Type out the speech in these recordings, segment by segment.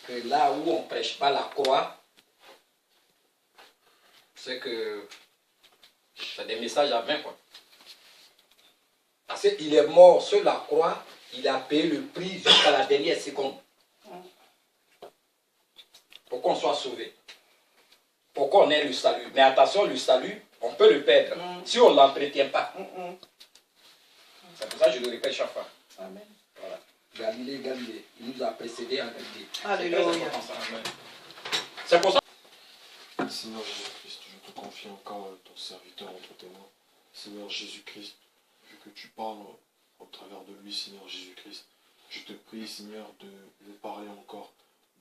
que là où on ne prêche pas la croix, c'est que c'est des messages à 20 quoi. Parce qu'il est mort sur la croix, il a payé le prix jusqu'à la dernière seconde. Pour qu'on soit sauvé. Pour qu'on ait le salut. Mais attention, le salut, on peut le perdre si on ne l'entretient pas. C'est pour ça que je le répète chaque fois. Amen. Voilà. Galilée, Galilée, il nous a précédés en Galilée. Alléluia. C'est pour ça. Seigneur Jésus-Christ, je te confie encore ton serviteur entre tes mains. Seigneur Jésus-Christ, vu que tu parles au travers de lui, Seigneur Jésus-Christ, je te prie, Seigneur, de lui parler encore,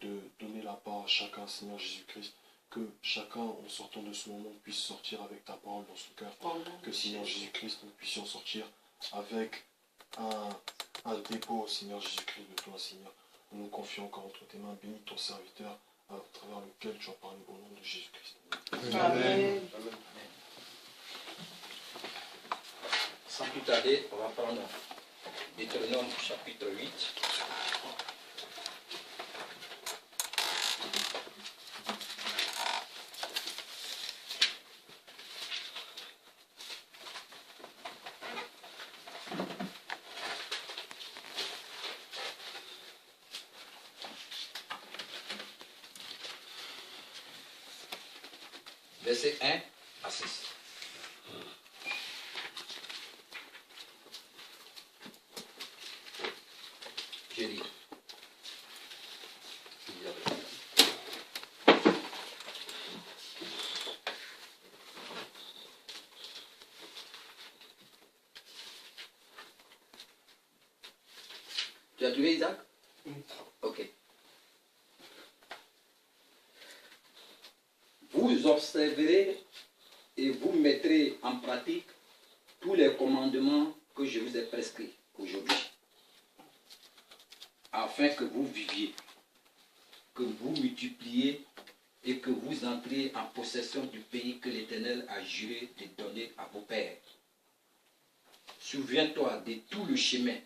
de donner la part à chacun, Seigneur Jésus-Christ, que chacun, en sortant de ce moment, puisse sortir avec ta parole dans son cœur. Que, Seigneur Jésus-Christ, nous puissions sortir avec un dépôt, Seigneur Jésus-Christ, de toi, Seigneur. Nous nous confions encore entre tes mains. Bénis ton serviteur, à travers lequel tu as parlé au nom de Jésus-Christ. Amen. Sans plus tarder, on va prendre Deutéronome chapitre 8. Verset 1 à 6. Je lis. Tu as trouvé Isaac? Ok. Vous observerez et vous mettrez en pratique tous les commandements que je vous ai prescrits aujourd'hui, afin que vous viviez, que vous multipliez et que vous entriez en possession du pays que l'Éternel a juré de donner à vos pères. Souviens-toi de tout le chemin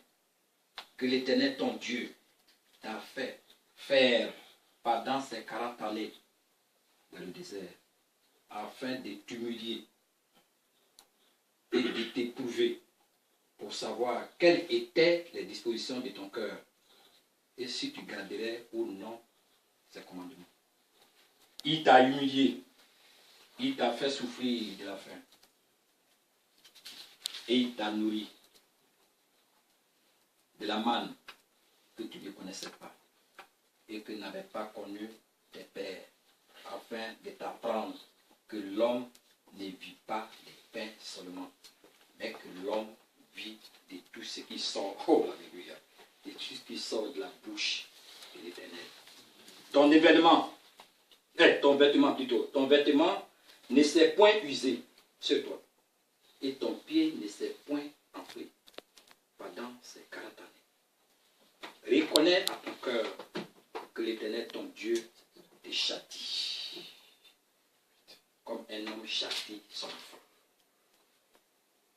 que l'Éternel ton Dieu t'a fait faire pendant ces 40 années dans le désert, afin de t'humilier et de t'éprouver pour savoir quelles étaient les dispositions de ton cœur et si tu garderais ou non ces commandements. Il t'a humilié, il t'a fait souffrir de la faim et il t'a nourri de la manne que tu ne connaissais pas et que n'avaient pas connu tes pères, afin de t'apprendre que l'homme ne vit pas de pain seulement, mais que l'homme vit de tout ce qui sort, alléluia, de tout ce qui sort de la bouche de l'Éternel. Ton vêtement ne s'est point usé sur toi, et ton pied ne s'est point enflé pendant ces 40 années. Reconnais à ton cœur que l'Éternel, ton Dieu, te châtie, comme un homme châtie son enfant.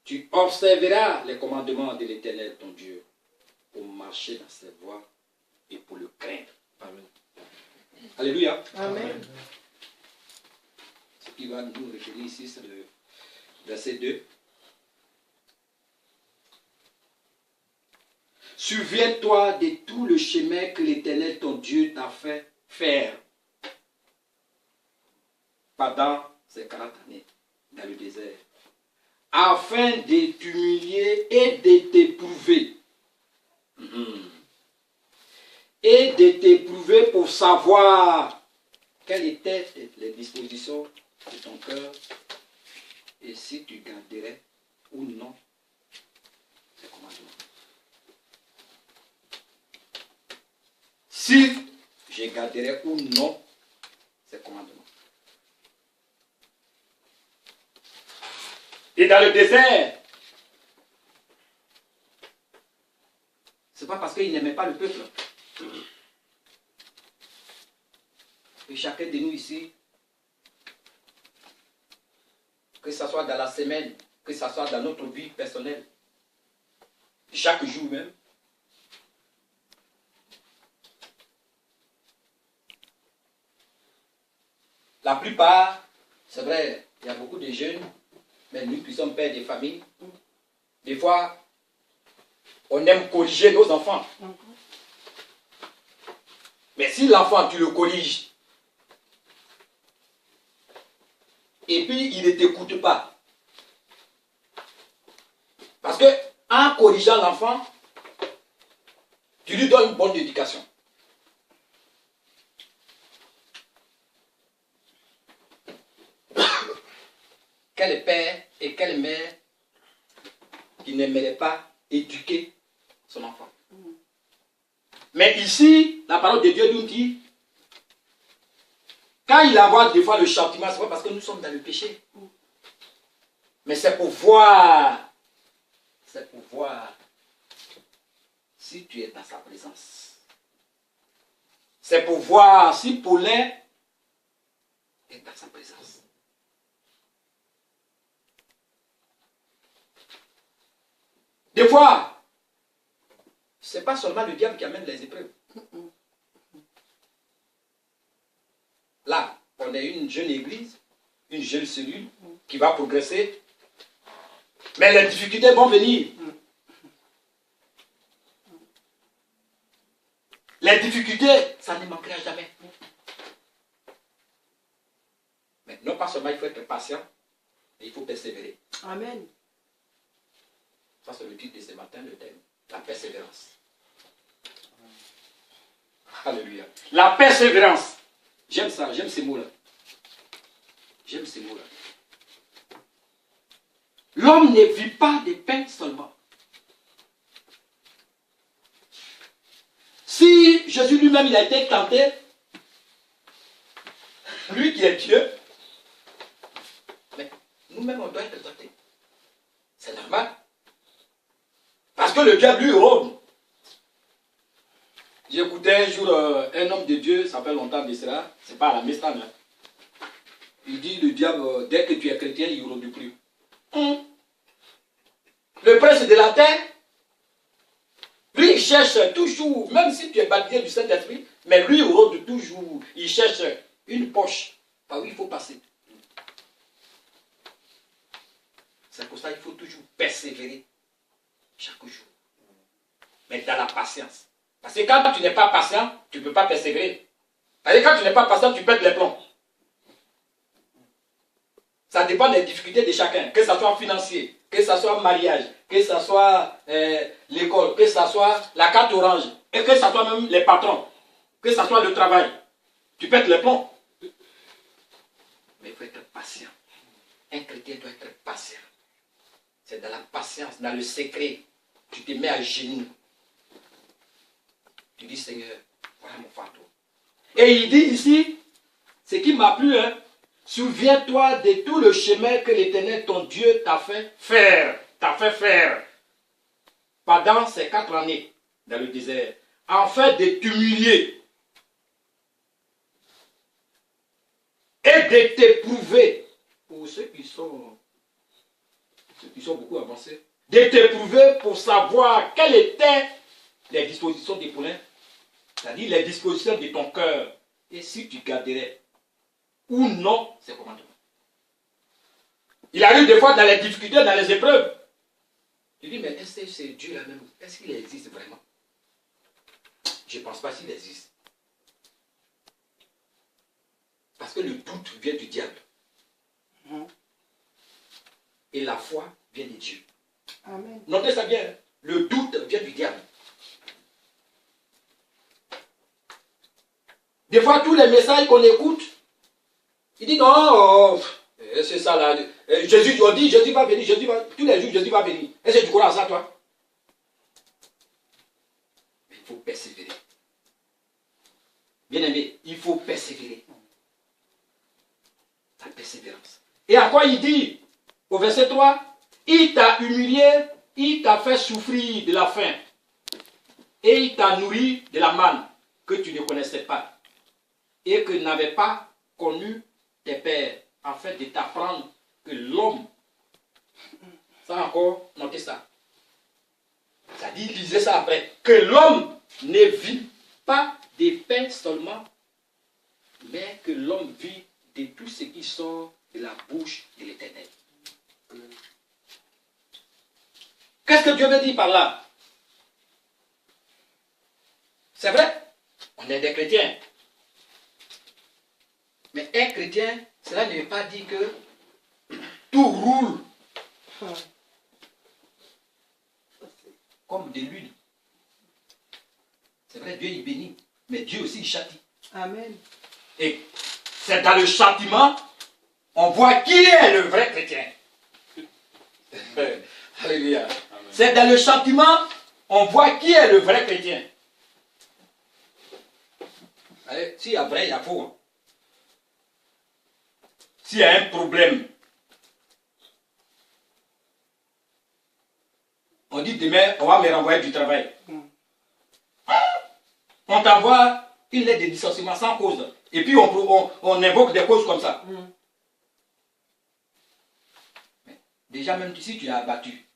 Tu observeras les commandements de l'Éternel, ton Dieu, pour marcher dans ses voies et pour le craindre. Amen. Alléluia. Amen. Ce qui va nous retenir ici, c'est le verset 2. Souviens-toi de tout le chemin que l'Éternel, ton Dieu, t'a fait faire pendant ces 40 années dans le désert, afin de t'humilier et de t'éprouver. Et de t'éprouver pour savoir quelles étaient les dispositions de ton cœur et si tu garderais ou non ces commandements. Si je garderai ou non ces commandements. Et dans le désert, c'est pas parce qu'il n'aimait pas le peuple. Et chacun de nous ici, que ce soit dans la semaine, que ce soit dans notre vie personnelle, chaque jour même, la plupart, c'est vrai, il y a beaucoup de jeunes, mais nous qui sommes pères des familles, des fois, on aime corriger nos enfants. Mais si l'enfant, tu le corriges, et puis il ne t'écoute pas, parce que en corrigeant l'enfant, tu lui donnes une bonne éducation. Quel père et quelle mère qui n'aimerait pas éduquer son enfant? Mais ici, la parole de Dieu nous dit, quand il a des fois le châtiment, c'est pas parce que nous sommes dans le péché. Mais c'est pour voir si tu es dans sa présence. C'est pour voir si Paulin est dans sa présence. Des fois, ce n'est pas seulement le diable qui amène les épreuves. Là, on est une jeune église, une jeune cellule qui va progresser. Mais les difficultés vont venir. Les difficultés, ça ne manquera jamais. Mais non pas seulement il faut être patient, mais il faut persévérer. Amen. Ça, c'est le titre de ce matin, le thème. La persévérance. Alléluia. La persévérance. J'aime ça, j'aime ces mots-là. J'aime ces mots-là. L'homme ne vit pas de pain seulement. Si Jésus lui-même, il a été tenté, lui qui est Dieu, mais nous-mêmes, on doit être tentés. C'est normal. Parce que le diable, lui, rôde. J'ai écouté un jour un homme de Dieu, ça fait longtemps de cela, c'est pas à la Mestane. Hein. Il dit, le diable, dès que tu es chrétien, il ne rôde plus. Le prince de la terre, lui, il cherche toujours, même si tu es baptisé du Saint-Esprit, mais lui, il rôde toujours. Il cherche une poche par où il faut passer. C'est pour ça qu'il faut toujours persévérer chaque jour. Mais dans la patience. Parce que quand tu n'es pas patient, tu ne peux pas persévérer. Parce que quand tu n'es pas patient, tu perds les plombs. Ça dépend des difficultés de chacun, que ce soit financier, que ce soit mariage, que ce soit l'école, que ce soit la carte orange, et que ce soit même les patrons, que ce soit le travail. Tu perds les plombs. Mais il faut être patient. Un chrétien doit être patient. C'est dans la patience, dans le secret. Tu te mets à genoux. Tu dis, Seigneur, voilà mon fardeau. Et il dit ici, ce qui m'a plu, hein, souviens-toi de tout le chemin que l'Éternel, ton Dieu, t'a fait faire. Pendant ces 4 années dans le désert. Afin de t'humilier. Et de t'éprouver. Pour ceux qui sont beaucoup avancés. De t'éprouver pour savoir quelles étaient les dispositions des poulains. C'est-à-dire les dispositions de ton cœur. Et si tu garderais ou non ces commandements. Il arrive des fois dans les difficultés, dans les épreuves. Tu dis, mais est-ce que c'est Dieu là même? Est-ce qu'il existe vraiment? Je ne pense pas qu'il existe. Parce que le doute vient du diable. Et la foi vient de Dieu. Amen. Notez ça bien. Le doute vient du diable. Des fois, tous les messages qu'on écoute, il dit non, c'est ça là. Jésus, on dit, Jésus va venir, tous les jours, Jésus va venir. Est-ce que tu crois à ça, toi? Mais il faut persévérer. Bien aimé, il faut persévérer. La persévérance. Et à quoi il dit? Au verset 3, il t'a humilié, il t'a fait souffrir de la faim. Et il t'a nourri de la manne que tu ne connaissais pas. Et que n'avait pas connu tes pères, afin de t'apprendre que l'homme, ça encore, notez ça. Ça dit, lisez ça après, que l'homme ne vit pas de pain seulement, mais que l'homme vit de tout ce qui sort de la bouche de l'Éternel. Qu'est-ce que Dieu veut dire par là? C'est vrai, on est des chrétiens. Mais un chrétien, cela ne veut pas dire que tout roule comme de l'huile. C'est vrai, Dieu il bénit, mais Dieu aussi il châtie. Amen. Et c'est dans le châtiment, on voit qui est le vrai chrétien. Alléluia. C'est dans le châtiment, on voit qui est le vrai chrétien. Allez, s'il y a vrai, il y a faux. Hein. S'il y a un problème, on dit demain, on va me renvoyer du travail. On t'envoie une lettre de licenciement sans cause. Et puis on invoque des causes comme ça. Mais déjà, même si tu es abattu,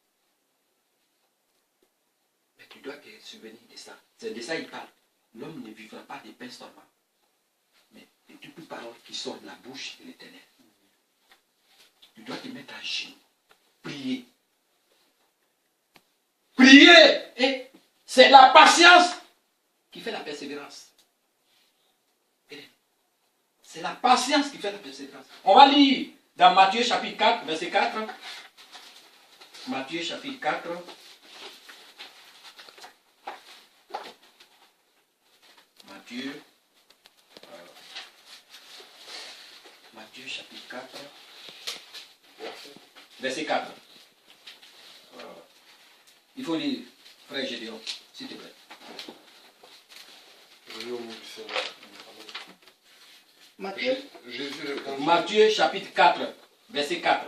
mais tu dois te souvenir de ça. C'est de ça qu'il parle. L'homme ne vivra pas de pain seulement, mais de toutes les paroles qui sortent de la bouche de l'Éternel. Tu dois te mettre à genoux, prier. Prier, et c'est la patience qui fait la persévérance. C'est la patience qui fait la persévérance. On va lire dans Matthieu chapitre 4, verset 4. Matthieu chapitre 4. Matthieu chapitre 4, verset 4. Il faut lire, frère Gédéon, s'il te plaît. Je lis au nom du Seigneur. Matthieu. Jésus répondit. Matthieu chapitre 4, verset 4.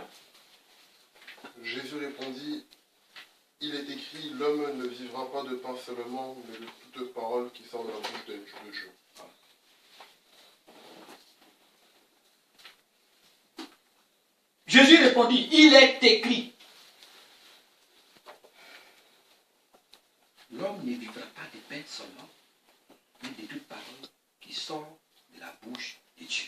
Jésus répondit, il est écrit, l'homme ne vivra pas de pain seulement, mais de toute parole qui sort de la bouche de Dieu. Jésus répondit, il est écrit. L'homme ne vivra pas de pain seulement, mais de toute parole qui sort de la bouche de Dieu.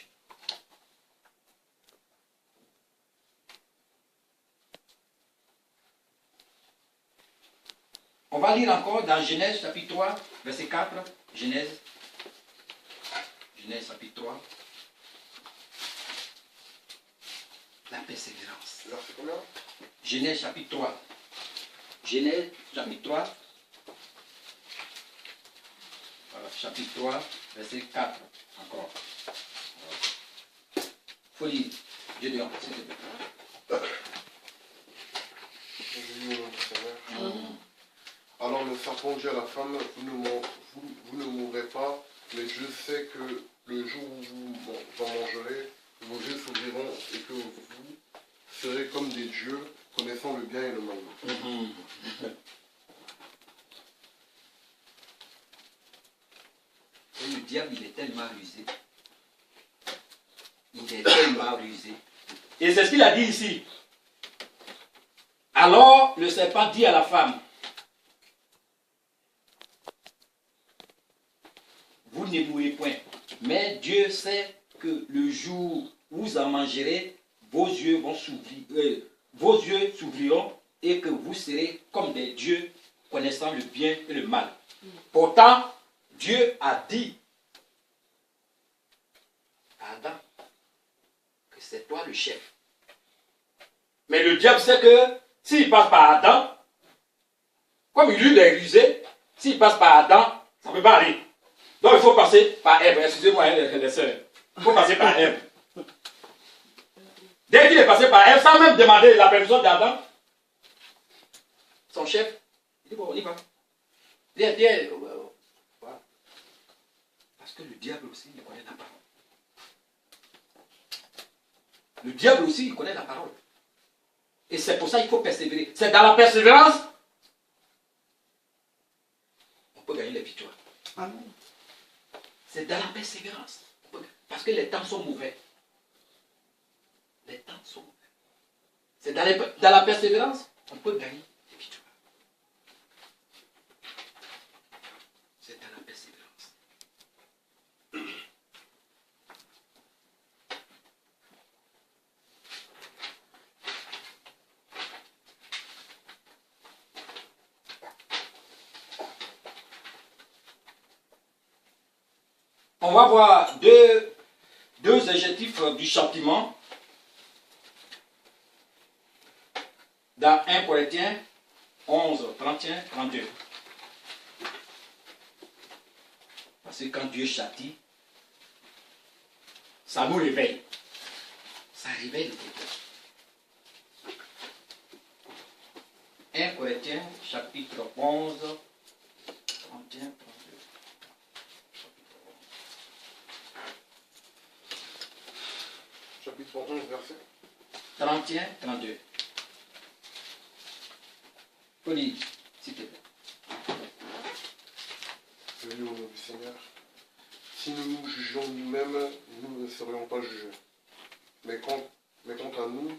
On va lire encore dans Genèse chapitre 3, verset 4. Genèse chapitre 3. La persévérance. Verset combien? Genèse chapitre 3. Genèse chapitre 3. Chapitre 3, verset 4. Encore. Faut lire. Je dis encore, s'il te plaît. Je lis au nom du Seigneur. Alors le serpent dit à la femme, vous ne mourrez pas, mais je sais que le jour où vous en mangerez, vos yeux s'ouvriront et que vous serez comme des dieux, connaissant le bien et le mal. Et le diable, il est tellement rusé. Il est tellement rusé. Et c'est ce qu'il a dit ici. Alors le serpent dit à la femme, vous ne mourrez point, mais Dieu sait que le jour où vous en mangerez, vos yeux s'ouvriront et que vous serez comme des dieux connaissant le bien et le mal. Pourtant, Dieu a dit à Adam que c'est toi le chef. Mais le diable sait que s'il passe par Adam, comme il est rusé, s'il passe par Adam, ça ne peut pas aller. Donc il faut passer par Ève. Excusez-moi, les sœurs. Il faut passer par Ève. Dès qu'il est passé par Ève, sans même demander la permission d'Adam, son chef, il dit bon, on y va. Viens. Voilà. Parce que le diable aussi, il connaît la parole. Le diable aussi, il connaît la parole. Et c'est pour ça qu'il faut persévérer. C'est dans la persévérance on peut gagner les victoires. Amen. C'est dans la persévérance. Parce que les temps sont mauvais. Les temps sont mauvais. C'est dans la persévérance on peut gagner des victoires. C'est dans la persévérance. on va voir deux adjectifs du châtiment dans 1 Corinthiens 11, 31, 32. Parce que quand Dieu châtie, ça nous réveille. Ça réveille le chrétien. 1 Corinthiens, chapitre 11, 31, 32. Chapitre 11, verset 31, 32. Faut lire, s'il te plaît. Je lis au nom du Seigneur. Si nous nous jugions nous-mêmes, nous ne serions pas jugés. Mais quant à nous,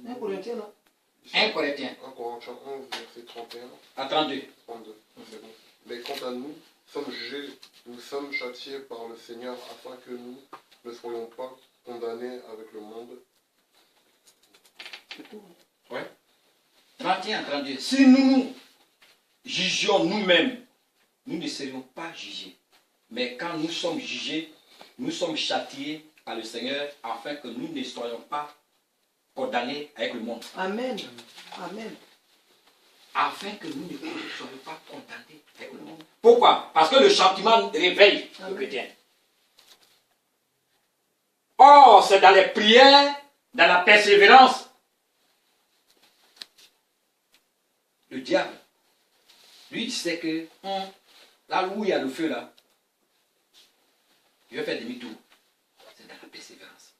Un Corinthien, non? 1 Corinthiens 1 Corinthiens 11, verset 31, à 32. 32. C'est bon. Mais quant à nous, nous sommes châtiés par le Seigneur afin que nous ne soyons pas condamnés avec le monde. Ouais. 31 à 32. Si nous jugions nous-mêmes, nous ne serions pas jugés. Mais quand nous sommes jugés, nous sommes châtiés par le Seigneur afin que nous ne soyons pas condamnés avec le monde. Amen. Amen. Afin que nous ne soyons pas condamnés avec le monde. Pourquoi? Parce que le châtiment réveille le chrétien. Or, c'est dans les prières, dans la persévérance. Le diable, lui, il sait que là où il y a le feu, là, il va faire demi-tour. C'est dans la persévérance.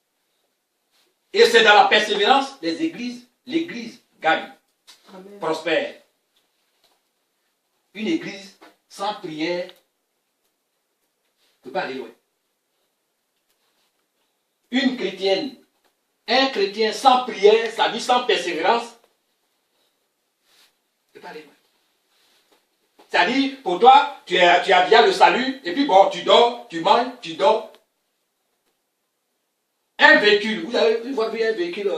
Et c'est dans la persévérance, l'église gagne, Amen. prospère. Une église sans prière ne peut pas aller loin. Un chrétien sans prière, ça dit sans persévérance, ne peut pas aller loin. C'est-à-dire, pour toi, tu as déjà le salut, et puis bon, tu dors, tu manges, tu dors. Un véhicule, vous avez une fois vu un véhicule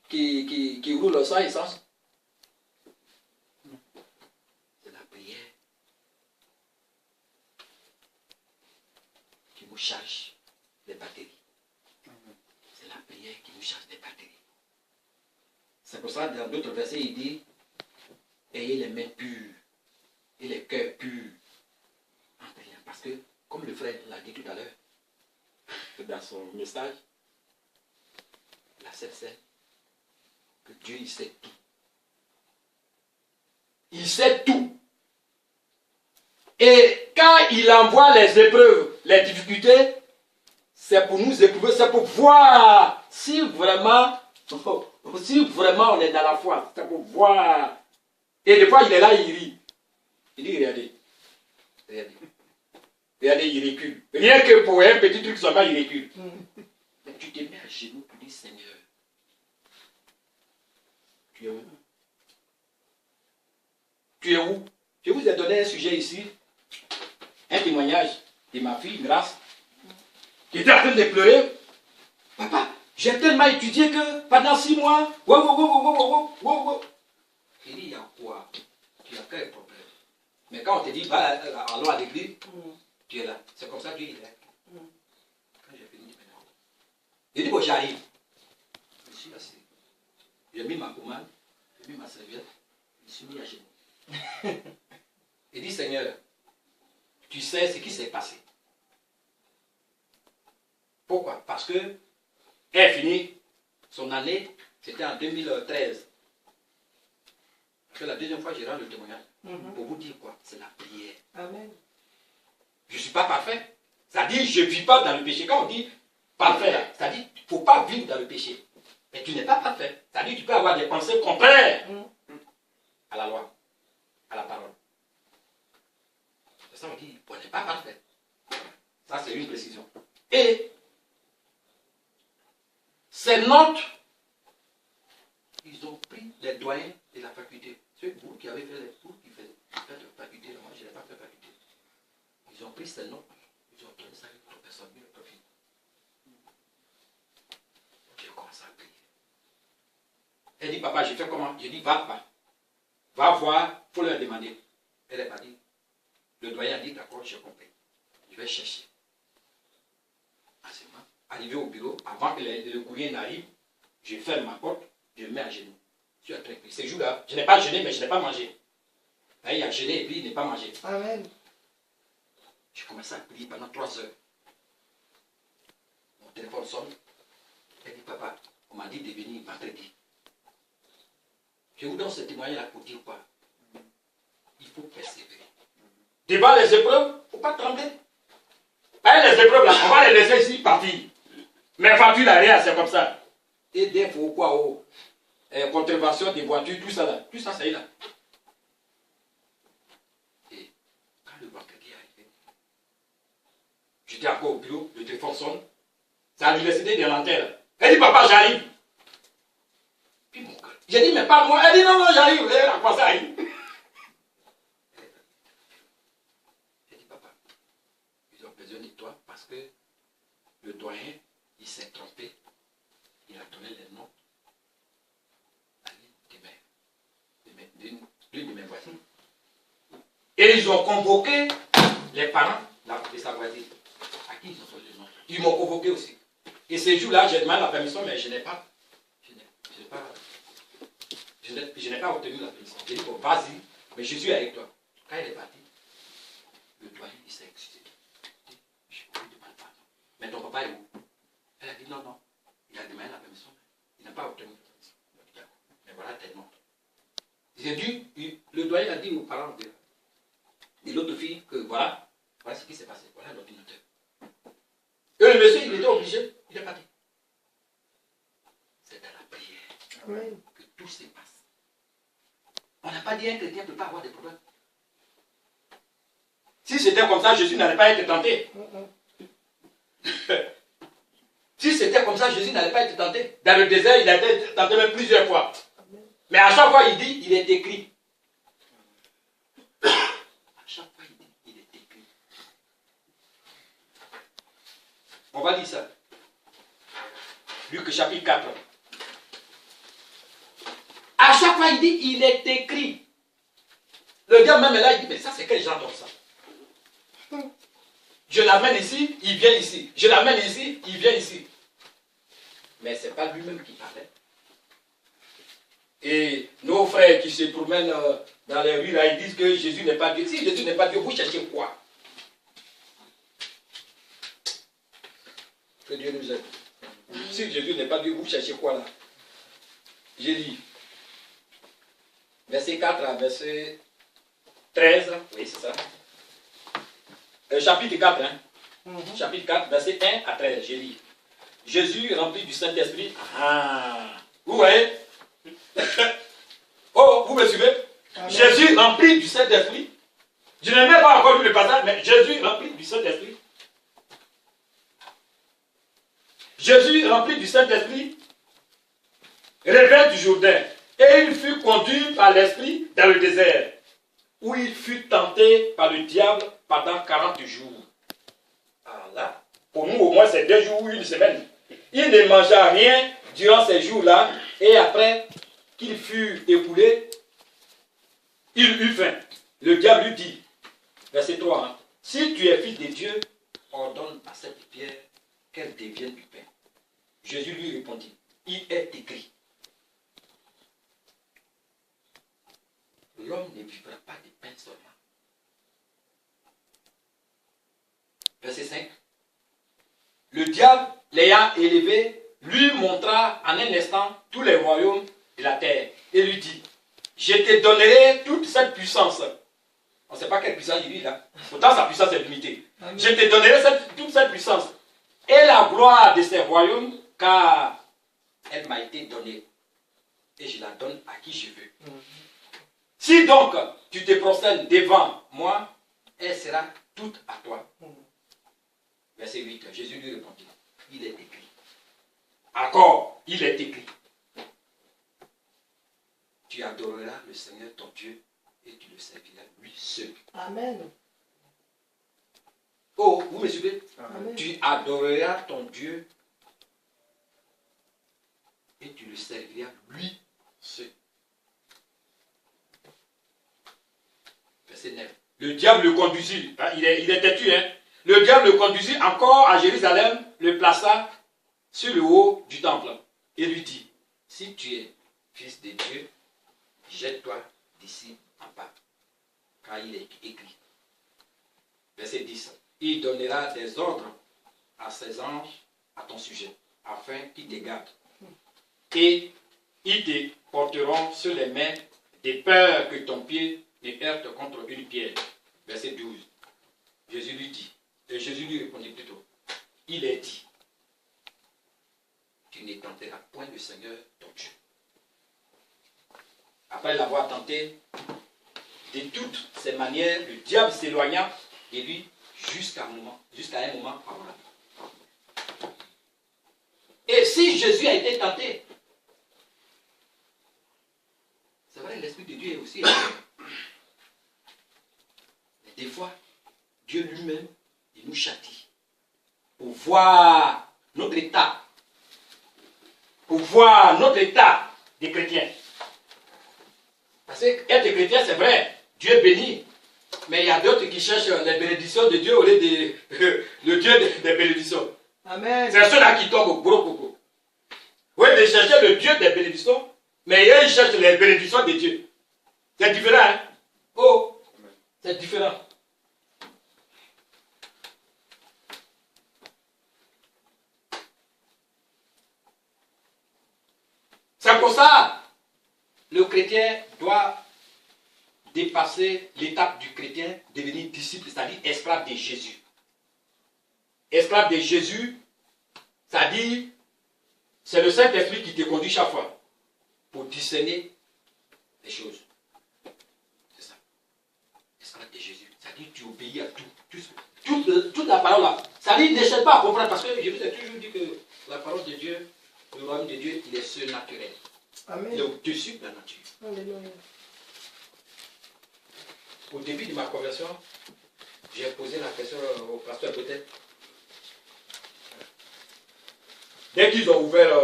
qui roule sans essence? C'est la prière qui nous charge les batteries. C'est la prière qui nous charge les batteries. C'est pour ça, dans d'autres versets, il dit, ayez les mains pures et les cœurs purs en priant. Parce que, comme le frère l'a dit tout à l'heure, dans son message, la Sainte Seine, que Dieu, il sait tout. Il sait tout. Et quand il envoie les épreuves, les difficultés, c'est pour nous éprouver, c'est pour voir si vraiment on est dans la foi. C'est pour voir. Et des fois, il est là, il rit. Il dit, regardez. Regardez, il recule. Rien que pour un petit truc seulement, il recule. Mais tu te mets à genoux pour dire, Seigneur, tu es où? Tu es où? Je vous ai donné un sujet ici, un témoignage de ma fille, Grâce, qui était en train de pleurer. Papa, j'ai tellement étudié que pendant 6 mois, il dit, il y a quoi? Tu as quel problème? Mais quand on te dit, va, allons à l'église, tu es là. C'est comme ça que Dieu est là. Quand j'ai fini, maintenant. Il dit, bon, j'arrive. Je me suis assis. J'ai mis ma commande, j'ai mis ma serviette, je me suis mis à genoux. Il dit, Seigneur, tu sais ce qui s'est passé. Pourquoi? Parce que elle a fini son année, c'était en 2013. C'est la deuxième fois que je rends le témoignage. Pour vous dire quoi? C'est la prière. Amen. Je ne suis pas parfait. C'est-à-dire, je ne vis pas dans le péché. Quand on dit parfait, c'est-à-dire, il ne faut pas vivre dans le péché. Mais tu n'es pas parfait. C'est-à-dire, tu peux avoir des pensées contraires à la loi, à la parole. C'est ça, on dit, on n'est pas parfait. Ça, c'est une précision. Et ces notes, ils ont pris les doyens de la faculté. Ceux vous qui avez fait les cours, qui faites la faculté, moi je n'ai pas fait faculté. Ils ont pris ces notes, ils ont donné ça avec le professeur, le profil. J'ai commencé à prier. Elle dit, papa, je fais comment? Je dis, va voir, il faut leur demander. Elle est partie. Le doyen a dit, d'accord, j'ai compris. Je vais chercher. Arrivé au bureau, avant que le courrier n'arrive, je ferme ma porte, je me mets à genoux. Je suis tranquille. Ces jours-là, je n'ai pas jeûné, mais je n'ai pas mangé. Là, il a jeûné et puis il n'a pas mangé. Amen. J'ai commencé à prier pendant 3 heures. Mon téléphone sonne. Elle dit, papa, on m'a dit de venir vendredi. Je vous donne ce témoignage-là pour dire quoi? Il faut persévérer. Devant les épreuves, il ne faut pas trembler. Pas les épreuves, là, on va les laisser ici partir. Mais voiture l'arrière, c'est comme ça. Et des fois, quoi, contravention des voitures, tout ça là. Tout ça, c'est là. Et quand le vendredi est arrivé, j'étais encore au bureau, le téléphone sonne. C'est à l'université de Nanterre. Elle dit, papa, j'arrive. Puis mon cœur. J'ai dit, mais pas moi. Elle dit, non, non, j'arrive. Elle a commencé à arriver. J'ai dit, papa, ils ont besoin de toi parce que le doyen, il s'est trompé. Il a donné les noms à l'une de mes voisines. Et ils ont convoqué les parents de sa voisine. À qui ils ont donné le nom? Ils m'ont convoqué aussi. Et ces jours-là, j'ai demandé la permission, mais je n'ai pas obtenu la permission. J'ai dit, bon, vas-y, mais je suis avec toi. Quand il est parti, le doyen, il s'est excusé. Je ne demande pas. Mais ton papa est où? Elle a dit, non, non. Il a demandé la permission, mais il n'a pas obtenu la permission. Mais voilà tes noms. J'ai dit, le doyen a dit aux parents de l'autre fille que voilà ce qui s'est passé. Voilà l'ordinateur. Et le monsieur, il était obligé, il est parti. C'est dans la prière Amen. que tout se passe. On n'a pas dit un chrétien ne peut pas avoir des problèmes. Si c'était comme ça, Jésus n'allait pas être tenté. Si c'était comme ça, Jésus n'allait pas être tenté. Dans le désert, il a été tenté même plusieurs fois. Mais à chaque fois, il dit, il est écrit. À chaque fois, il dit, il est écrit. On va dire ça. Luc chapitre 4. À chaque fois, il dit, il est écrit. Le gars même là, il dit, mais ça, c'est quel genre comme ça? Je l'amène ici, il vient ici. Je l'amène ici, il vient ici. Mais ce n'est pas lui-même qui parlait. Et nos frères qui se promènent dans les rues, là, ils disent que Jésus n'est pas Dieu. Si Jésus n'est pas Dieu, vous cherchez quoi? Que Dieu nous aide. Si Jésus n'est pas Dieu, vous cherchez quoi là? J'ai dit, verset 4 à verset 13, oui c'est ça. Chapitre 4, hein. Chapitre 4, verset 1 à 13, j'ai dit. Jésus rempli du Saint-Esprit. Vous voyez? Oh, vous me suivez? Amen. Jésus rempli du Saint-Esprit. Je n'ai même pas encore lu le passage, mais Jésus rempli du Saint-Esprit. Jésus rempli du Saint-Esprit revint du Jourdain et il fut conduit par l'Esprit dans le désert où il fut tenté par le diable pendant 40 jours. Alors là, pour nous au moins c'est 2 jours ou 1 semaine. Il ne mangea rien durant ces jours-là et après qu'il fut écoulé, il eut faim. Le diable lui dit, verset 3, hein, si tu es fils de Dieu, ordonne à cette pierre qu'elle devienne du pain. Jésus lui répondit, il est écrit, l'homme ne vivra pas de pain seulement. Verset 5. Le diable, l'ayant élevé, lui montra en un instant tous les royaumes de la terre et lui dit, je te donnerai toute cette puissance. On ne sait pas quelle puissance il dit là. Pourtant sa puissance est limitée. Amen. Je te donnerai toute cette puissance et la gloire de ces royaumes, car elle m'a été donnée et je la donne à qui je veux. Si donc tu te prosternes devant moi, elle sera toute à toi. Verset 8, Jésus lui répondit, il est écrit. Encore, il est écrit. Tu adoreras le Seigneur ton Dieu et tu le serviras lui seul. Amen. Oh, vous me suivez? Amen. Tu adoreras ton Dieu et tu le serviras lui seul. le diable le conduisit. Hein, il est têtu, hein. Le diable le conduisit encore à Jérusalem, le plaça sur le haut du temple et lui dit, si tu es fils de Dieu, jette-toi d'ici en bas. Car il est écrit. Verset 10. Il donnera des ordres à ses anges à ton sujet, afin qu'ils te gardent. Et ils te porteront sur les mains, de peur que ton pied ne heurte contre une pierre. Verset 12. Jésus lui répondit plutôt, il est dit, tu ne tenteras point le Seigneur ton Dieu. Après l'avoir tenté, de toutes ses manières, le diable s'éloigna de lui jusqu'à un moment favorable. Et si Jésus a été tenté, c'est vrai, l'Esprit de Dieu est aussi. Mais des fois, Dieu lui-même, il nous châtie pour voir notre état. Pour voir notre état des chrétiens. Parce que être chrétien, c'est vrai, Dieu est béni. Mais il y a d'autres qui cherchent les bénédictions de Dieu au lieu de le Dieu des bénédictions. Amen. C'est ceux-là qui tombent au gros coco. Oui, de chercher le Dieu des bénédictions, mais eux, ils cherchent les bénédictions de Dieu. C'est différent, hein? Oh, c'est différent. C'est pour ça, le chrétien doit dépasser l'étape du chrétien, devenir disciple, c'est-à-dire esclave de Jésus. Esclave de Jésus, c'est-à-dire, c'est le Saint-Esprit qui te conduit chaque fois pour discerner les choses. C'est ça. Esclave de Jésus, c'est-à-dire tu obéis à tout. Toute la parole là. C'est-à-dire, ne cherche pas à comprendre, parce que je vous ai toujours dit que la parole de Dieu, le royaume de Dieu, il est surnaturel. Amen. Il est au-dessus de la nature. Alléluia. Au début de ma conversion, j'ai posé la question au pasteur peut-être. Dès qu'ils ont ouvert,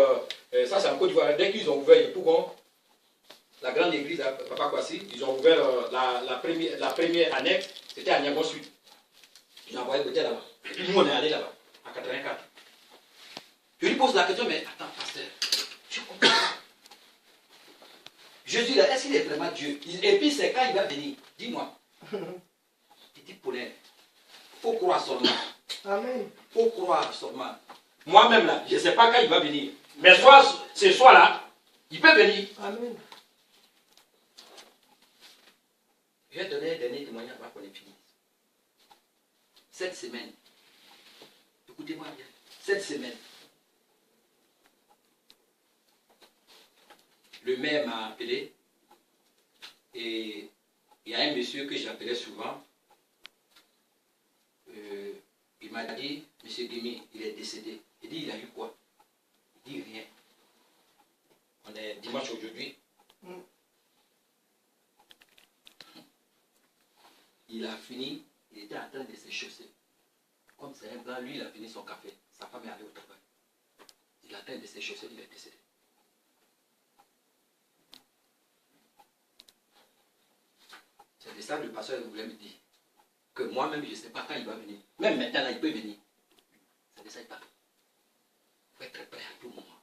ça c'est en Côte d'Ivoire, dès qu'ils ont ouvert Yopougon, la grande église à Papa Kwasi, ils ont ouvert la première annexe, c'était à Niagon Sud. Ils ont envoyé peut-être là-bas. Nous on est allé là-bas, à 84. Je lui pose la question, mais attends, pasteur, tu comprends? Jésus là, est-ce qu'il est vraiment Dieu? Et puis c'est quand il va venir, dis-moi. Petit Paulin, il faut croire seulement. Amen. Il faut croire seulement. Moi-même là, je ne sais pas quand il va venir. Mais soit ce soir là, il peut venir. Amen. Je vais donner un dernier témoignage avant qu'on ait fini. Cette semaine, écoutez-moi bien, cette semaine, le maire m'a appelé et il y a un monsieur que j'appelais souvent. Il m'a dit, monsieur Guémy, il est décédé. Il dit, il a eu quoi? Il dit, rien. On est dimanche aujourd'hui. Il a fini, il était en train de se chausser. Comme c'est un blanc, lui, il a fini son café. Sa femme est allée au travail. Il est en train de se chausser, il est décédé. C'est de ça que le pasteur voulait me dire. Que moi-même, je ne sais pas quand il va venir. Même maintenant, là, il peut venir. C'est de ça qu'il parle. Il faut être prêt à tout moment.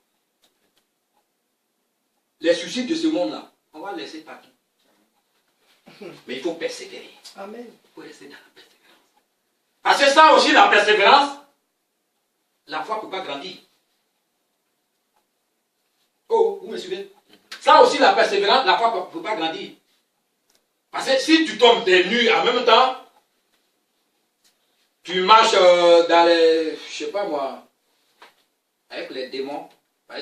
Les soucis de ce monde-là, on va laisser partir. Mais il faut persévérer. Amen. Il faut rester dans la persévérance. Parce que ça aussi, la persévérance, la foi ne peut pas grandir. Oh, vous me suivez? Ça aussi, la persévérance, la foi ne peut pas grandir. Parce que si tu tombes des nues en même temps, tu marches dans les, je sais pas moi, avec les démons.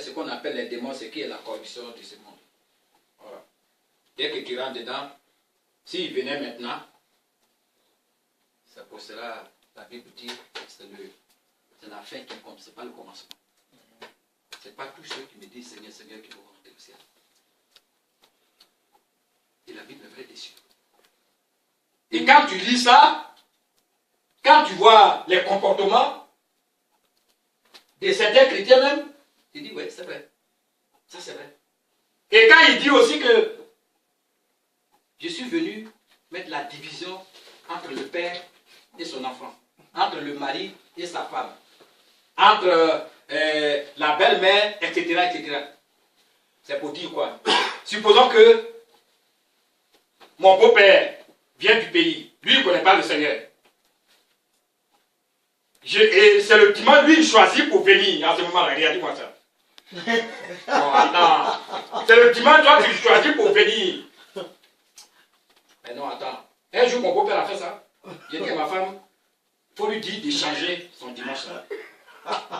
Ce qu'on appelle les démons, c'est qui est la corruption de ce monde. Voilà. Dès que tu rentres dedans, s'il venait maintenant, c'est pour cela la Bible dit que c'est la fin qui compte, ce n'est pas le commencement. Ce n'est pas tous ceux qui me disent Seigneur, Seigneur qui vont rentrer au ciel. Et la Bible est vraie dessus. Et quand tu lis ça, quand tu vois les comportements de certains chrétiens même, tu dis, oui, c'est vrai. Ça, c'est vrai. Et quand il dit aussi que je suis venu mettre la division entre le père et son enfant, entre le mari et sa femme, entre la belle-mère, etc., etc. C'est pour dire quoi? Supposons que mon beau-père vient du pays, lui il ne connaît pas le Seigneur. Et c'est le dimanche, lui il choisit pour venir en ce moment-là, regardez-moi ça. Oh, attends. C'est le dimanche, toi tu choisis pour venir. Mais non, attends. Un jour, mon beau-père a fait ça. J'ai dit à ma femme, il faut lui dire de changer son dimanche là.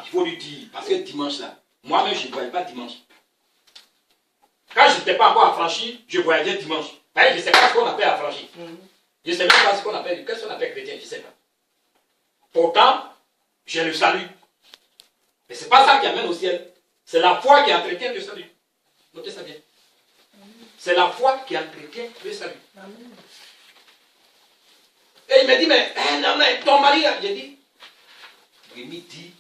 Il faut lui dire, parce que dimanche là, moi-même je ne voyais pas dimanche. Quand je n'étais pas encore affranchi, je voyais dimanche. Je ne sais pas ce qu'on appelle affranchi. Je ne sais même pas ce qu'on appelle, qu'est-ce qu'on appelle chrétien, je ne sais pas. Pourtant, j'ai le salut. Mais ce n'est pas ça qui amène au ciel. C'est la foi qui entretient le salut. Notez ça bien. C'est la foi qui entretient le salut. Et il m'a dit, mais, non, mais ton mari, j'ai dit, Rémi dit,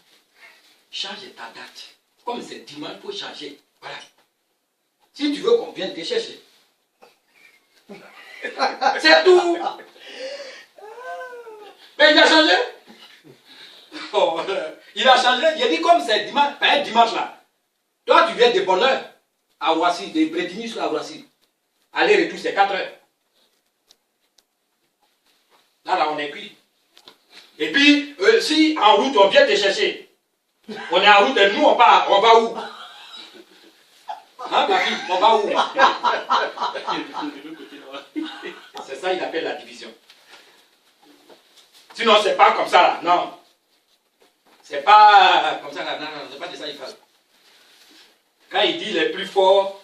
change ta date. Comme c'est dimanche, il faut changer. Voilà. Si tu veux qu'on vienne te chercher. C'est tout. Mais il a changé. Oh, il a changé. Il a dit, comme c'est dimanche, un dimanche là. Toi, tu viens de bonne heure à Roissy, de Bretigny à Roissy. Aller-retour, c'est 4 heures. Là, on est cuit. Et puis, si en route, on vient te chercher, on est en route et nous, on va où? Hein, ma fille, on va où? C'est ça, il appelle la division. Sinon, c'est pas comme ça, là. Non. C'est pas comme ça, là. Non, non, c'est pas de ça qu'il parle. Quand il dit les plus forts,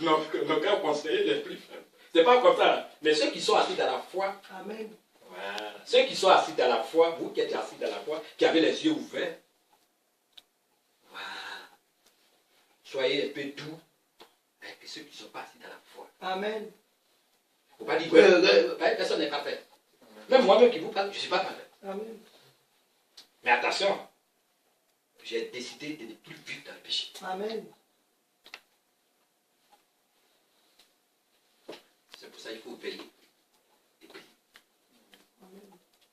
nos grands conseillers les plus faibles. C'est pas comme ça, là. Mais ceux qui sont assis dans la foi. Amen. Voilà. Ceux qui sont assis dans la foi, vous qui êtes assis dans la foi, qui avez les yeux ouverts. Voilà. Soyez un peu doux avec ceux qui ne sont pas assis dans la foi. Amen. Il ne faut pas dire que personne n'est parfait. Même moi-même qui vous parle, je ne suis pas parfait. Amen. Mais attention, j'ai décidé de ne plus vivre dans le péché. Amen. C'est pour ça qu'il faut veiller et prier.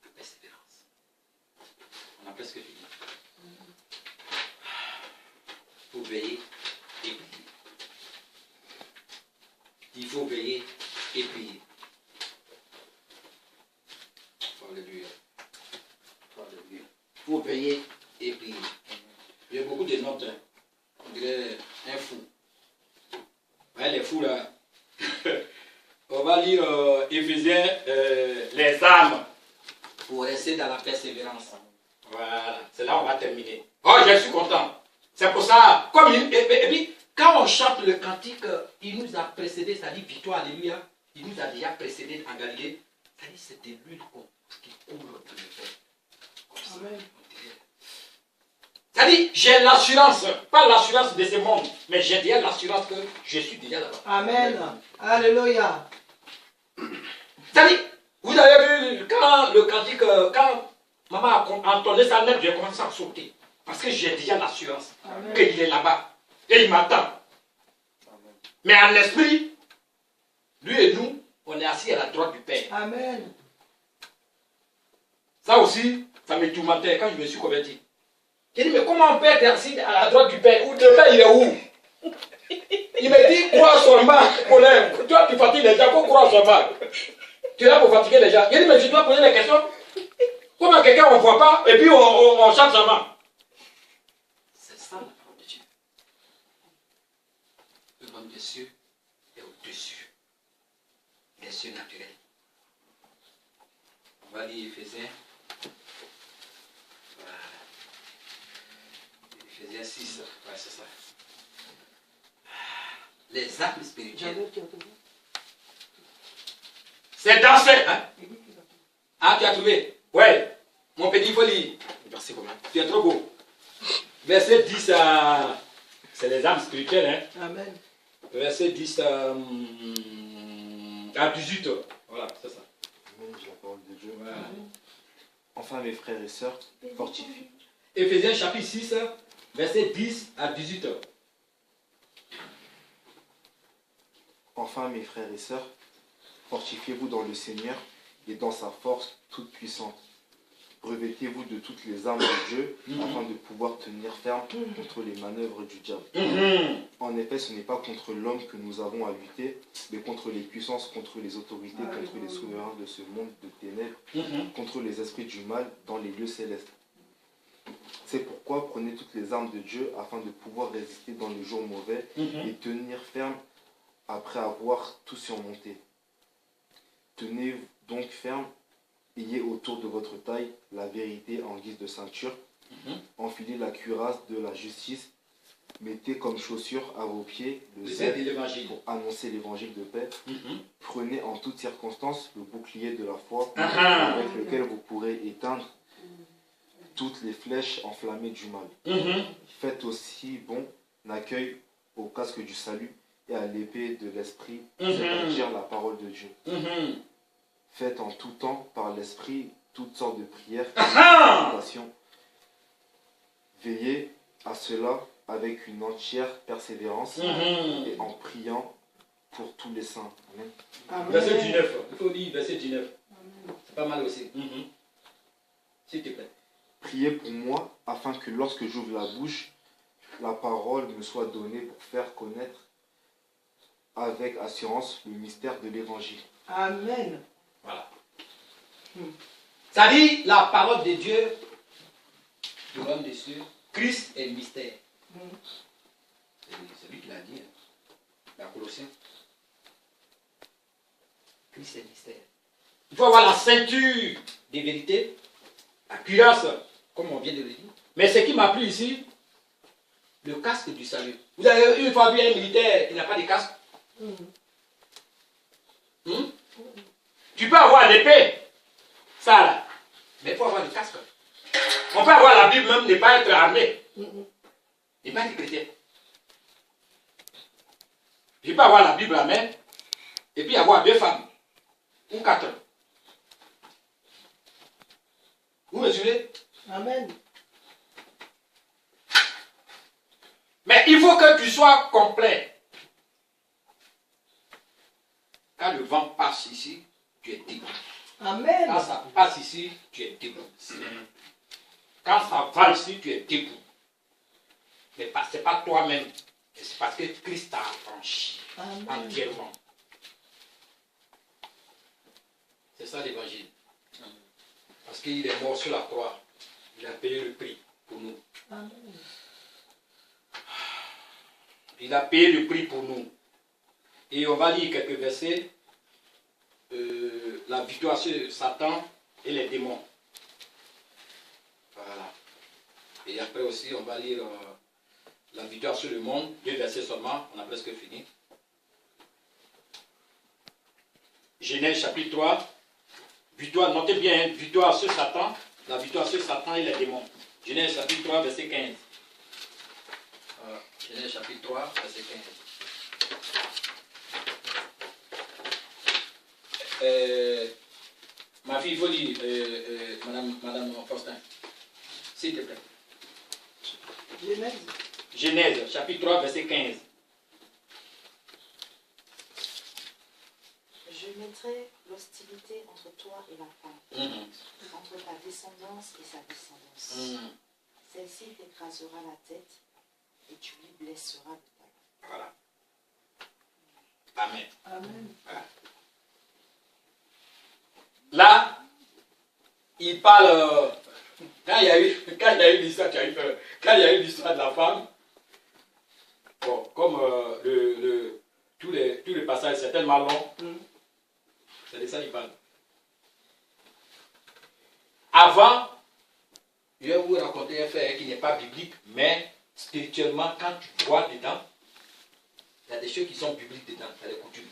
La persévérance. On a presque fini. Il faut veiller et prier. Il faut veiller et prier. Alléluia. Alléluia. Il faut veiller et prier. Il y a beaucoup de notes. Hein. On dirait un fou. Ouais, les fous là. On va lire Éphésiens, les âmes, pour rester dans la persévérance. Voilà, c'est là où on va terminer. Oh, je suis content. C'est pour ça, et puis, quand on chante le cantique, il nous a précédé, ça dit victoire, alléluia. Il nous a déjà précédé en Galilée. Ça dit c'est de l'huile qui coule dans le verre. Amen. Ça dit, j'ai l'assurance, pas l'assurance de ce monde, mais j'ai déjà l'assurance que je suis déjà là-bas. Amen. Alléluia. Ça dit, vous avez vu, quand le cantique, quand maman a entonné sa lettre, j'ai commencé à sauter. Parce que j'ai déjà l'assurance qu'il est là-bas. Et il m'attend. Mais en esprit, lui et nous, on est assis à la droite du Père. Amen. Ça aussi, ça me tourmentait quand je me suis converti. J'ai dit, mais comment on peut être assis à la droite du Père? Où le Père, il est où? Il me dit, crois seulement, Colin. Toi, tu fatigues les gens, faut croire seulement. Tu es là pour fatiguer les gens. J'ai dit, mais je dois poser des questions. Comment quelqu'un, on ne voit pas, et puis on chante seulement? C'est ça la parole de Dieu. Le royaume des cieux est au-dessus des cieux naturels. On va lire Éphésiens. Voilà. Éphésiens 6. Ouais, c'est ça. Les armes spirituelles. C'est dans ce. Hein? Ah, tu as trouvé? Ouais. Mon petit, il faut lire. Verset combien? Tu es trop beau. Verset 10 à. C'est les armes spirituelles, hein? Amen. Verset 10 à 18. Voilà, c'est ça. Amen, j'ai la parole de Dieu. Voilà. Enfin, mes frères et sœurs, fortifiez. Éphésiens chapitre 6, verset 10 à 18. Enfin, mes frères et sœurs, fortifiez-vous dans le Seigneur et dans sa force toute puissante. Revêtez-vous de toutes les armes de Dieu afin de pouvoir tenir ferme contre les manœuvres du diable. En effet, ce n'est pas contre l'homme que nous avons à lutter, mais contre les puissances, contre les autorités, contre les souverains de ce monde de ténèbres, contre les esprits du mal dans les lieux célestes. C'est pourquoi prenez toutes les armes de Dieu afin de pouvoir résister dans le jour mauvais et tenir ferme après avoir tout surmonté. Tenez donc ferme. Ayez autour de votre taille la vérité en guise de ceinture. Enfilez la cuirasse de la justice. Mettez comme chaussure à vos pieds le zèle de l'évangile pour annoncer l'évangile de paix. Prenez en toutes circonstances le bouclier de la foi avec lequel vous pourrez éteindre toutes les flèches enflammées du mal. Faites aussi bon accueil au casque du salut et à l'épée de l'esprit, c'est-à-dire la parole de Dieu. Faites en tout temps, par l'Esprit, toutes sortes de prières et supplications. Veillez à cela avec une entière persévérance et en priant pour tous les saints. Amen. Amen. Verset 19. Il faut lire verset 19. C'est pas mal aussi. S'il te plaît. Priez pour moi, afin que lorsque j'ouvre la bouche, la parole me soit donnée pour faire connaître avec assurance le mystère de l'Évangile. Amen. Voilà. Ça dit, la parole de Dieu, de l'homme des cieux, Christ est le mystère. C'est lui qui l'a dit, dans Colossiens. Christ est le mystère. Il faut avoir la ceinture des vérités, la cuirasse, comme on vient de le dire. Mais ce qui m'a plu ici, le casque du salut. Vous avez une fois vu un militaire qui n'a pas de casque? Tu peux avoir l'épée, ça là, mais il faut avoir le casque. On peut avoir la Bible même, ne pas être armé, ne pas être chrétien. Je peux avoir la Bible à main, et puis avoir 2 femmes, ou 4. Vous me suivez? Amen. Mais il faut que tu sois complet. Quand le vent passe ici, tu es debout. Amen. Quand ça passe ici, tu es debout. Quand ça va ici, tu es debout. Mais ce n'est pas toi-même. C'est parce que Christ t'a affranchi entièrement. C'est ça l'évangile. Parce qu'il est mort sur la croix. Il a payé le prix pour nous. Amen. Il a payé le prix pour nous. Et on va lire quelques versets. La victoire sur Satan et les démons. Voilà. Et après aussi, on va lire la victoire sur le monde. 2 versets seulement. On a presque fini. Genèse chapitre 3. Victoire, notez bien, victoire sur Satan. La victoire sur Satan et les démons. Genèse chapitre 3, verset 15. Genèse chapitre 3, verset 15. Ma fille, il faut lire, Madame Faustin, s'il te plaît. Genèse. Genèse, chapitre 3, verset 15. Je mettrai l'hostilité entre toi et la femme, entre ta descendance et sa descendance. Celle-ci t'écrasera la tête et tu lui blesseras le talon. Voilà. Amen. Amen. Voilà. Là, il parle. Quand il y a eu l'histoire, quand il y a eu l'histoire de la femme, bon, comme tous les passages, c'est tellement long, c'est de ça qu'il parle. Avant, je vais vous raconter un fait qui n'est pas biblique, mais spirituellement, quand tu vois dedans, il y a des choses qui sont bibliques dedans, il y a des coutumes.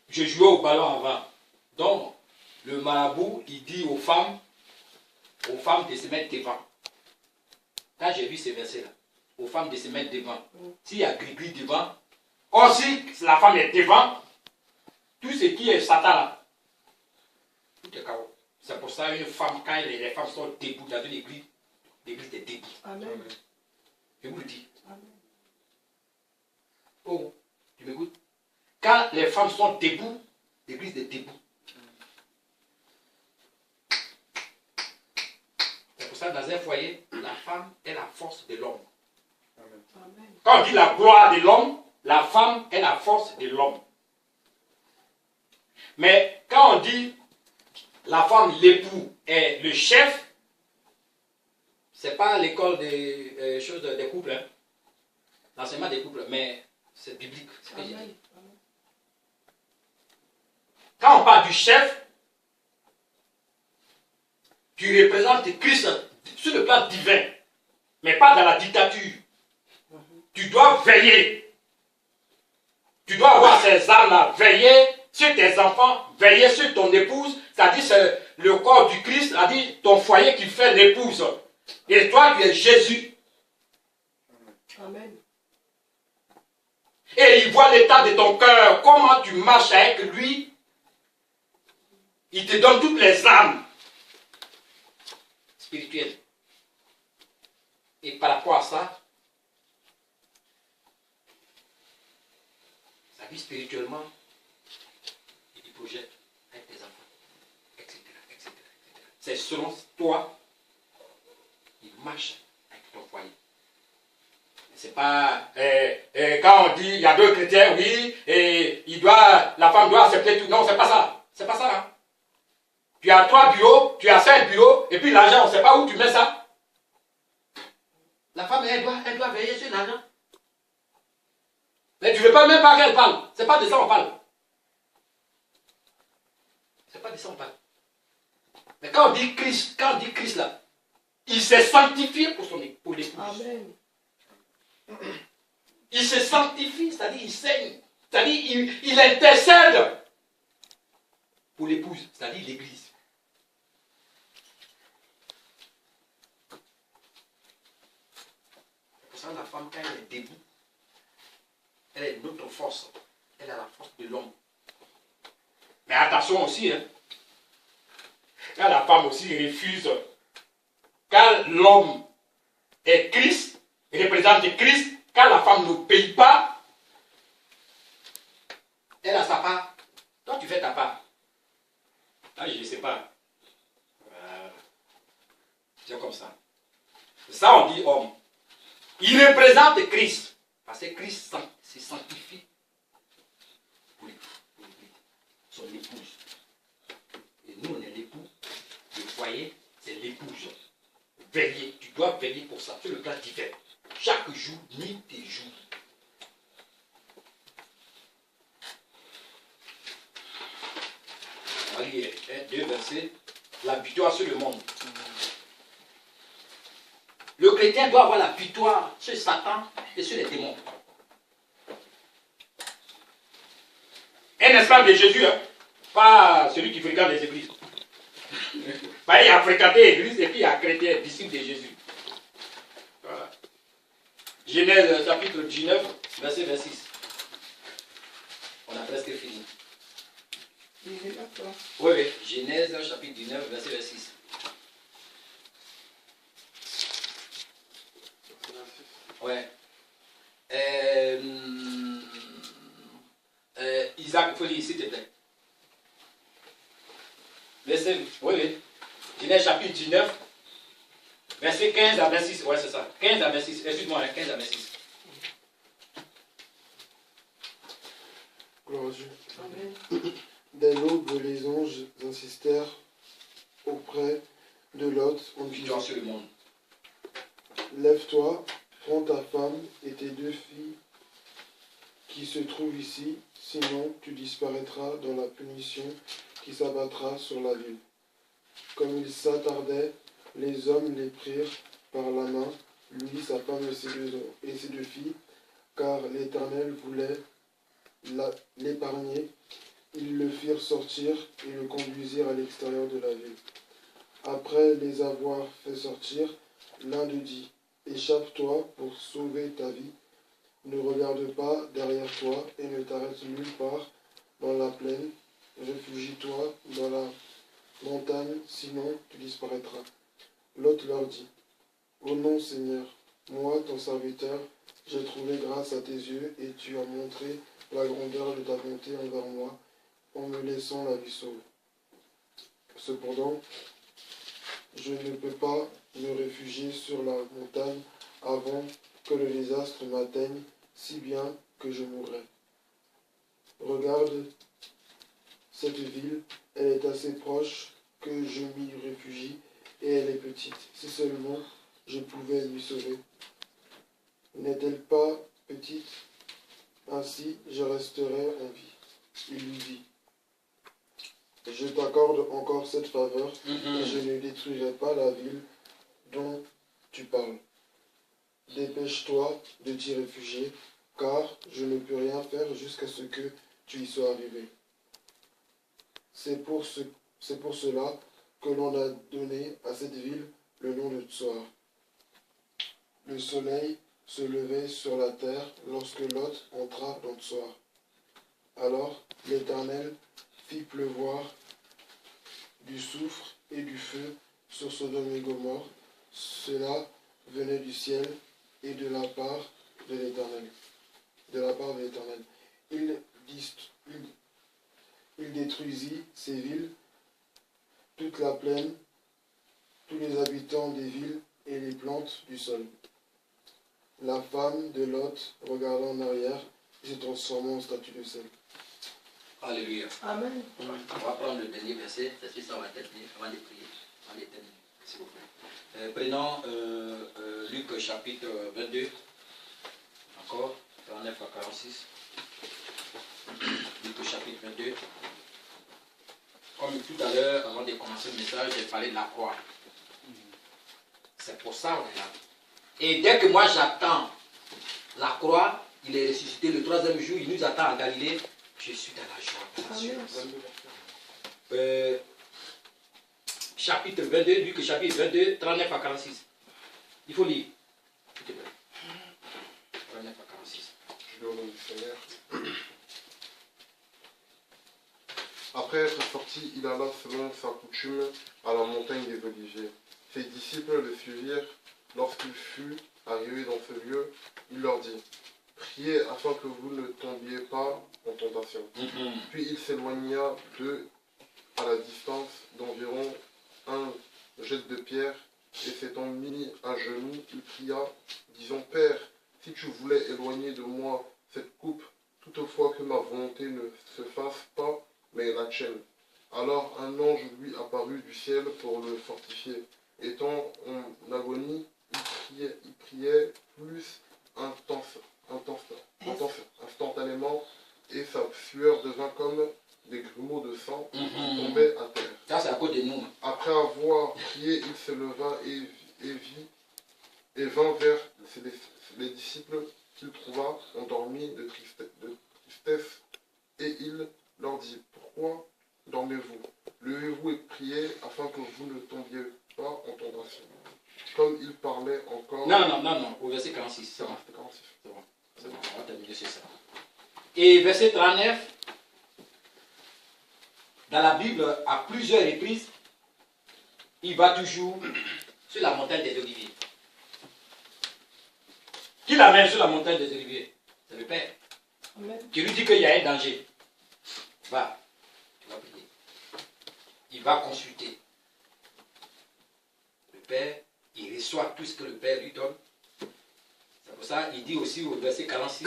Je jouais au ballon avant. Donc, le marabout, il dit aux femmes de se mettre devant. Quand j'ai vu ces versets-là, aux femmes de se mettre devant. S'il y a gris-gris devant, or si la femme est devant, tout ce qui est Satan là, tout est chaos. C'est pour ça une femme, quand les femmes sont debout dans l'église est debout. Amen. Je vous le dis. Amen. Oh, tu m'écoutes? Quand les femmes sont debout, L'église est debout. C'est pour ça que dans un foyer, la femme est la force de l'homme. Amen. Quand on dit la gloire de l'homme, la femme est la force de l'homme. Mais quand on dit la femme, l'époux est le chef, c'est pas l'école des choses des couples, hein. L'enseignement des couples, mais c'est biblique. Ce que j'ai dit. Amen. Quand on parle du chef, tu représentes Christ sur le plan divin, mais pas dans la dictature. Tu dois veiller. Tu dois avoir ces âmes-là, veiller sur tes enfants, veiller sur ton épouse, c'est-à-dire c'est le corps du Christ, c'est-à-dire ton foyer qui fait l'épouse. Et toi, tu es Jésus. Amen. Et il voit l'état de ton cœur, comment tu marches avec lui. Il te donne toutes les âmes spirituelles. Et par rapport à ça, sa vie spirituellement, il projette avec tes enfants, etc., etc., etc. C'est selon toi, il marche avec ton foyer. C'est pas quand on dit il y a deux chrétiens, oui, et la femme doit accepter tout. Non, c'est pas ça. C'est pas ça. Hein. Tu as 3 bureaux, tu as 5 bureaux, et puis l'argent, on ne sait pas où tu mets ça. La femme, elle doit veiller sur l'argent. Mais tu ne veux pas même pas qu'elle parle. C'est pas de ça on parle. C'est pas de ça on parle. Mais quand on dit Christ là, il s'est sanctifié pour l'épouse. Amen. Il se sanctifie, c'est-à-dire il saigne, c'est-à-dire il intercède pour l'épouse, c'est-à-dire l'église. C'est pour ça que la femme, quand elle est debout, elle est notre force. Elle a la force de l'homme. Mais attention aussi, hein, quand la femme aussi refuse, quand l'homme est Christ, représente Christ, quand la femme ne paye pas, elle a sa part. Toi, tu fais ta part. Là, je ne sais pas. C'est comme ça. Ça, on dit homme. Il représente Christ. Parce que Christ se sanctifie pour son épouse. Et nous, on est l'époux. Le foyer, c'est l'épouse. Veiller. Tu dois veiller pour ça. Sur le plan divin. Chaque jour, ni tes jours. On va lire 2 versets. La victoire sur le monde. Le chrétien doit avoir la victoire sur Satan et sur les démons. Un esclave de Jésus, hein? Pas celui qui fréquente les églises. Il a fréquenté l'église et puis il a chrétien, disciple de Jésus. Voilà. Genèse chapitre 19, verset 26. On a presque fini. Oui. Genèse chapitre 19, verset 26. Ouais. Isaac, il faut lire, s'il te plaît. Verset, oui. Genèse chapitre 19, verset 15 à 26. Ouais, c'est ça. 15 à 26. Excuse-moi, 15 à 26. Gloire à Dieu. Amen. Dès l'aube, les anges insistèrent auprès de Lot en Victoire disant: sur le monde. Lève-toi, prends ta femme et tes 2 filles qui se trouvent ici, sinon tu disparaîtras dans la punition qui s'abattra sur la ville. Comme il s'attardait, les hommes les prirent par la main, lui, sa femme et ses 2 filles, car l'Éternel voulait l'épargner. Ils le firent sortir et le conduisirent à l'extérieur de la ville. Après les avoir fait sortir, l'un d'eux dit: Échappe-toi pour sauver ta vie. Ne regarde pas derrière toi et ne t'arrête nulle part dans la plaine. Réfugie-toi dans la montagne, sinon tu disparaîtras. L'autre leur dit: Ô non, Seigneur, moi, ton serviteur, j'ai trouvé grâce à tes yeux et tu as montré la grandeur de ta bonté envers moi en me laissant la vie sauve. Cependant, je ne peux pas me réfugier sur la montagne avant que le désastre m'atteigne, si bien que je mourrai. Regarde cette ville, elle est assez proche que je m'y réfugie, et elle est petite. Si seulement je pouvais m'y sauver. N'est-elle pas petite? Ainsi je resterai en vie. Il lui dit, je t'accorde encore cette faveur, et je ne détruirai pas la ville dont tu parles. Dépêche-toi de t'y réfugier, car je ne peux rien faire jusqu'à ce que tu y sois arrivé. C'est pour cela que l'on a donné à cette ville le nom de Tsoar. Le soleil se levait sur la terre lorsque Lot entra dans Tsoar. Alors l'Éternel fit pleuvoir du soufre et du feu sur Sodome et Gomorrhe. Cela venait du ciel et de la part de l'Éternel. Il détruisit ces villes, toute la plaine, tous les habitants des villes et les plantes du sol. La femme de Lot regarda en arrière et se transforma en statue de sel. Alléluia. Amen. On va prendre le dernier verset, c'est ce que ça va terminer avant de prier. On va les terminer, s'il vous plaît. Prenons Luc chapitre 22, encore, 39 à 46. Luc chapitre 22. Comme tout à l'heure, avant de commencer le message, j'ai parlé de la croix. C'est pour ça qu'on est là. Et dès que moi j'attends la croix, il est ressuscité le 3e jour, il nous attend à Galilée, je suis dans la joie. Chapitre 22, Luc chapitre 22, 39 à 46. Il faut lire. S'il te plaît. 39 à 46. Je lis au nom du Seigneur. Après être sorti, il alla selon sa coutume à la montagne des Oliviers. Ses disciples le suivirent. Lorsqu'il fut arrivé dans ce lieu, il leur dit, « Priez afin que vous ne tombiez pas en tentation. » Puis il s'éloigna d'eux à la distance d'environ un jet de pierre, et s'étant mis à genoux, il pria, disant, « Père, si tu voulais éloigner de moi cette coupe, toutefois que ma volonté ne se fasse pas, mais la tienne. » Alors un ange lui apparut du ciel pour le fortifier. Étant en agonie, il priait plus instantanément, et sa sueur devint comme des grumeaux de sang qui tombaient à terre. Ça, c'est à cause de nous. Après avoir prié, il se leva et vint vers les disciples qu'il trouva endormis de tristesse, et il leur dit, « Pourquoi dormez-vous? Levez-vous et priez afin que vous ne tombiez pas en tentation. » Comme il parlait encore... Non, au verset 46, c'est bon. C'est bon, on va terminer sur ça. Et verset 39, dans la Bible, à plusieurs reprises, il va toujours sur la montagne des Oliviers. Qui l'amène sur la montagne des Oliviers? C'est le Père. Amen. Qui lui dit qu'il y a un danger. Va, tu vas prier. Il va consulter. Le Père, il reçoit tout ce que le Père lui donne. C'est pour ça qu'il dit aussi au verset 46,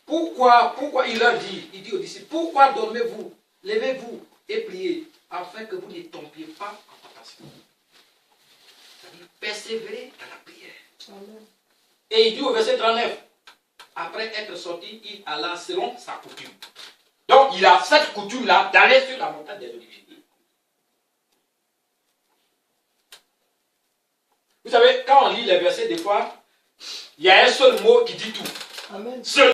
pourquoi il leur dit, il dit aux disciples, pourquoi dormez-vous? Levez-vous et priez, afin que vous ne tombiez pas en tentation. C'est-à-dire persévérer dans la prière. Amen. Et il dit au verset 39, après être sorti, il alla selon sa coutume. Donc il a cette coutume-là d'aller sur la montagne des Oliviers. Vous savez, quand on lit les versets, des fois, il y a un seul mot qui dit tout. Amen.